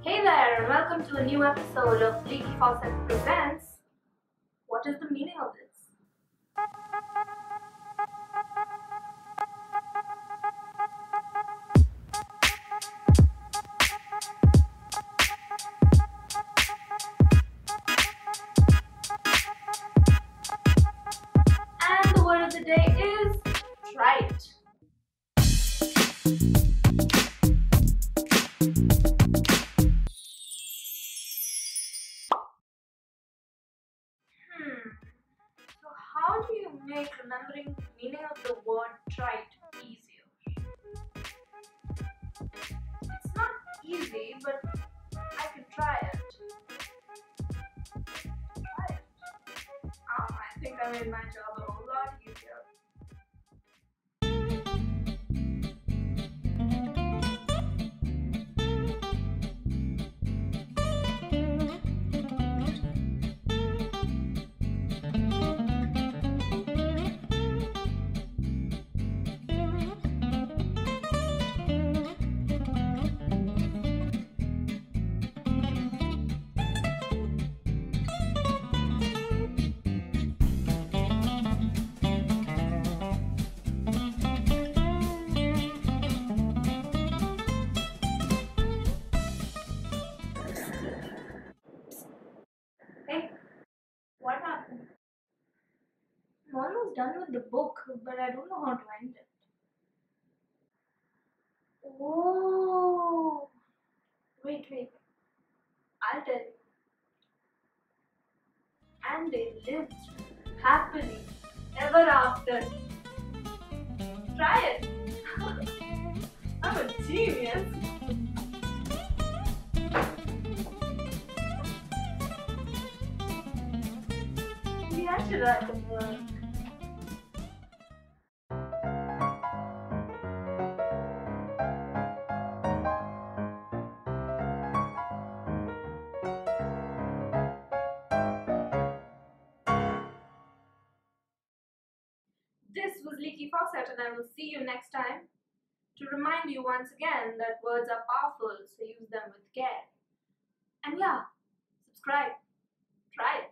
Hey there, and welcome to a new episode of Leaky Faucet presents What is the meaning of this? And the word of the day is Trite. So how do you make remembering the meaning of the word Trite easier? It's not easy, but I can try it. I think I made my job a whole lot easier. Hey, what happened? I'm almost done with the book, but I don't know how to end it. Oh, wait. I'll tell you. And they lived happily ever after. Try it. I'm a genius. Maybe I should write the book. This was Leaky Faucet, and I will see you next time. To remind you once again that words are powerful, so use them with care. And yeah, subscribe. Try it.